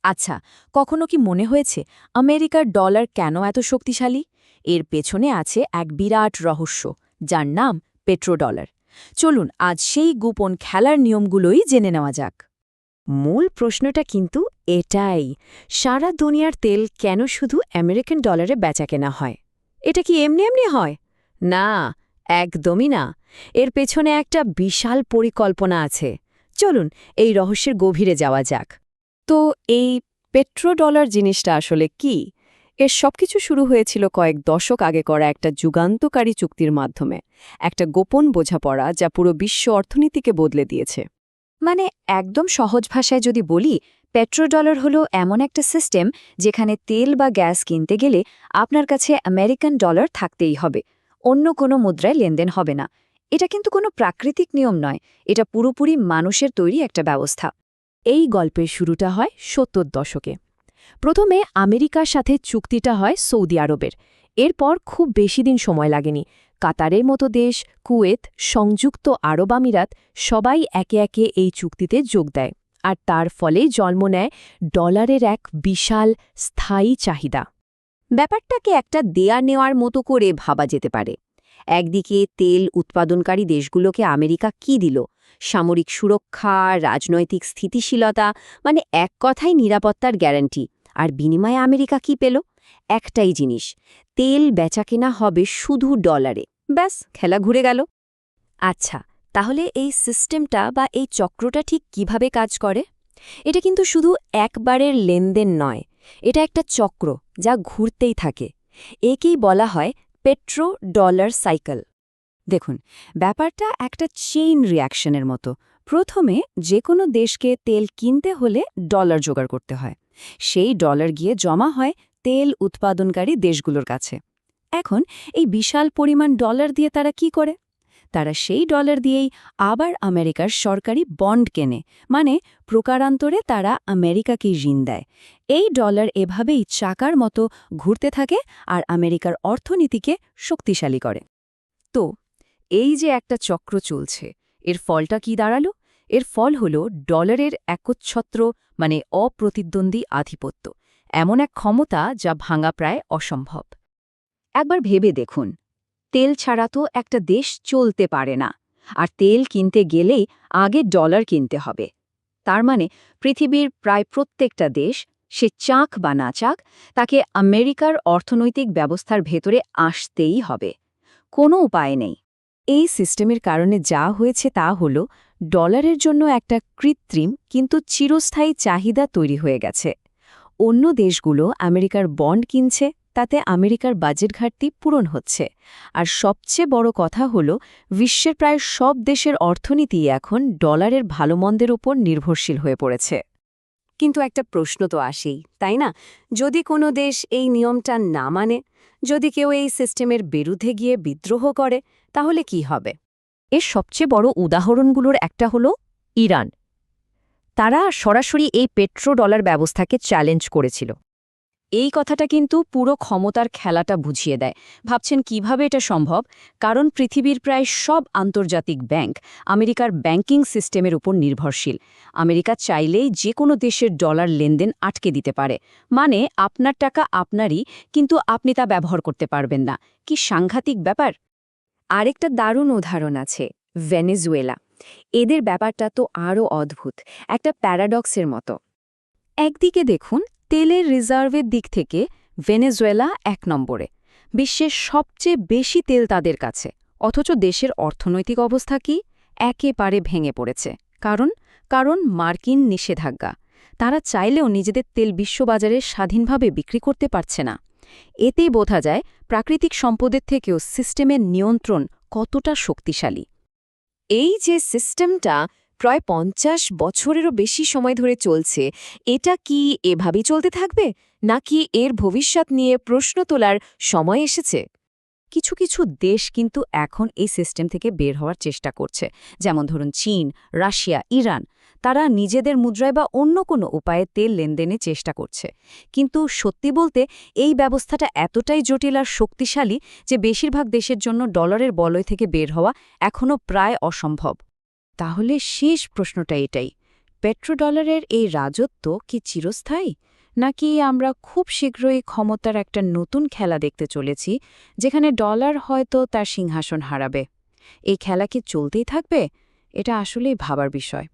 আচ্ছা, কখনো কি মনে হয়েছে আমেরিকার ডলার কেন এত শক্তিশালী? এর পেছনে আছে এক বিরাট রহস্য, যার নাম পেট্রোডলার। চলুন আজ সেই গোপন খেলার নিয়মগুলোই জেনে নেওয়া যাক। মূল প্রশ্নটা কিন্তু এটাই, সারা দুনিয়ার তেল কেন শুধু আমেরিকান ডলারে বেচাকেনা হয়? এটা কি এমনি এমনি হয়? না, একদমই না। এর পেছনে একটা বিশাল পরিকল্পনা আছে। চলুন এই রহস্যের গভীরে যাওয়া যাক। তো এই পেট্রোডলার জিনিসটা আসলে কি? এর সবকিছু শুরু হয়েছিল কয়েক দশক আগে করা একটা যুগান্তকারী চুক্তির মাধ্যমে, একটা গোপন বোঝাপড়া যা পুরো বিশ্ব অর্থনীতিকে বদলে দিয়েছে। মানে একদম সহজ ভাষায় যদি বলি, পেট্রোডলার হলো এমন একটা সিস্টেম যেখানে তেল বা গ্যাস কিনতে গেলে আপনার কাছে আমেরিকান ডলার থাকতেই হবে, অন্য কোনো মুদ্রায় লেনদেন হবে না। এটা কিন্তু কোনো প্রাকৃতিক নিয়ম নয়, এটা পুরোপুরি মানুষের তৈরি একটা ব্যবস্থা। এই গল্পের শুরুটা হয় ৭০ দশকে। প্রথমে আমেরিকার সাথে চুক্তিটা হয় সৌদি আরবের। এরপর খুব বেশি দিন সময় লাগেনি, কাতারের মতো দেশ, কুয়েত, সংযুক্ত আরব আমিরাত সবাই একে একে এই চুক্তিতে যোগ দেয়। আর তার ফলে জন্ম নেয় ডলারের এক বিশাল স্থায়ী চাহিদা। ব্যাপারটাকে একটা দেয়া নেওয়ার মতো করে ভাবা যেতে পারে। একদিকে তেল উৎপাদনকারী দেশগুলোকে আমেরিকা কি দিল? সামরিক সুরক্ষা, রাজনৈতিক স্থিতিশীলতা, মানে এক কথায় নিরাপত্তার গ্যারান্টি। আর বিনিময়ে আমেরিকা কি পেল? একটাই জিনিস, তেল বেচাকেনা হবে শুধু ডলারে। ব্যাস, খেলা ঘুরে গেল। আচ্ছা, তাহলে এই সিস্টেমটা বা এই চক্রটা ঠিক কিভাবে কাজ করে? এটা কিন্তু শুধু একবারের লেনদেন নয়, এটা একটা চক্র যা ঘুরতেই থাকে। একেই বলা হয় পেট্রো ডলার সাইকেল। দেখুন, ব্যাপারটা একটা চেইন রিয়াকশনের মতো। প্রথমে যে কোনো দেশকে তেল কিনতে হলে ডলার জোগাড় করতে হয়, সেই ডলার গিয়ে জমা হয় তেল উৎপাদনকারী দেশগুলোর কাছে। এখন এই বিশাল পরিমাণ ডলার দিয়ে তারা কি করে? তারা সেই ডলার দিয়েই আবার আমেরিকার সরকারি বন্ড কেনে, মানে প্রকারান্তরে তারা আমেরিকাকে ঋণ দেয়। এই ডলার এভাবেই চাকার মতো ঘুরতে থাকে আর আমেরিকার অর্থনীতিকে শক্তিশালী করে। তো এই যে একটা চক্র চলছে, এর ফলটা কি দাঁড়ালো? এর ফল হল ডলারের একচ্ছত্র, মানে অপ্রতিদ্বন্দ্বী আধিপত্য, এমন এক ক্ষমতা যা ভাঙা প্রায় অসম্ভব। একবার ভেবে দেখুন, তেল ছাড়া তো একটা দেশ চলতে পারে না। আর তেল কিনতে গেলেই আগে ডলার কিনতে হবে। তার মানে পৃথিবীর প্রায় প্রত্যেকটা দেশ, সে চাক বা না চাক, তাকে আমেরিকার অর্থনৈতিক ব্যবস্থার ভেতরে আসতেই হবে। কোনো উপায় নেই। এই সিস্টেমের কারণে যা হয়েছে তা হল ডলারের জন্য একটা কৃত্রিম কিন্তু চিরস্থায়ী চাহিদা তৈরি হয়ে গেছে। অন্য দেশগুলো আমেরিকার বন্ড কিনছে, তাতে আমেরিকার বাজেট ঘাটতি পূরণ হচ্ছে। আর সবচেয়ে বড় কথা হল, বিশ্বের প্রায় সব দেশের অর্থনীতি এখন ডলারের ভালো মন্দের ওপর নির্ভরশীল হয়ে পড়েছে। কিন্তু একটা প্রশ্ন তো আসেই, তাই না? যদি কোনো দেশ এই নিয়মটা না মানে, যদি কেউ এই সিস্টেমের বিরুদ্ধে গিয়ে বিদ্রোহ করে, তাহলে কি হবে? এর সবচেয়ে বড় উদাহরণগুলোর একটা হল ইরান। তারা সরাসরি এই পেট্রো ডলার ব্যবস্থাকে চ্যালেঞ্জ করেছিল। এই কথাটা কিন্তু পুরো ক্ষমতার খেলাটা বুঝিয়ে দেয়। ভাবছেন কিভাবে এটা সম্ভব? কারণ পৃথিবীর প্রায় সব আন্তর্জাতিক ব্যাংক আমেরিকার ব্যাংকিং সিস্টেমের উপর নির্ভরশীল। আমেরিকা চাইলেই যে কোনো দেশের ডলার লেনদেন আটকে দিতে পারে। মানে আপনার টাকা আপনারই, কিন্তু আপনি তা ব্যবহার করতে পারবেন না। কি সাংঘাতিক ব্যাপার! আরেকটা দারুণ উদাহরণ আছে, ভেনেজুয়েলা। এদের ব্যাপারটা তো আরও অদ্ভুত, একটা প্যারাডক্সের মতো। একদিকে দেখুন, তেলের রিজার্ভের দিক থেকে ভেনেজুয়েলা ১ নম্বরে। বিশ্বের সবচেয়ে বেশি তেল তাদের কাছে। অথচ দেশের অর্থনৈতিক অবস্থা কি? একেবারে ভেঙে পড়েছে। কারণ মার্কিন নিষেধাজ্ঞা। তারা চাইলেও নিজেদের তেল বিশ্ববাজারে স্বাধীনভাবে বিক্রি করতে পারছে না। এতেই বোঝা যায় প্রাকৃতিক সম্পদের থেকেও সিস্টেমের নিয়ন্ত্রণ কতটা শক্তিশালী। এই যে সিস্টেমটা প্রায় ৫০ বছরেরও বেশি সময় ধরে চলছে, এটা কি এভাবেই চলতে থাকবে, নাকি এর ভবিষ্যৎ নিয়ে প্রশ্ন তোলার সময় এসেছে? কিছু কিছু দেশ কিন্তু এখন এই সিস্টেম থেকে বের হওয়ার চেষ্টা করছে, যেমন ধরুন চীন, রাশিয়া, ইরান। তারা নিজেদের মুদ্রায় বা অন্য কোনো উপায়ে তেল লেনদেনে চেষ্টা করছে। কিন্তু সত্যি বলতে এই ব্যবস্থাটা এতটাই জটিল আর শক্তিশালী যে বেশিরভাগ দেশের জন্য ডলারের বলয় থেকে বের হওয়া এখনও প্রায় অসম্ভব। তাহলে শেষ প্রশ্নটা এটাই, পেট্রোডলারের এই রাজত্ব কি চিরস্থায়ী, নাকি আমরা খুব শীঘ্রই ক্ষমতার একটা নতুন খেলা দেখতে চলেছি, যেখানে ডলার হয়তো তার সিংহাসন হারাবে? এই খেলা কি চলতেই থাকবে? এটা আসলেই ভাবার বিষয়।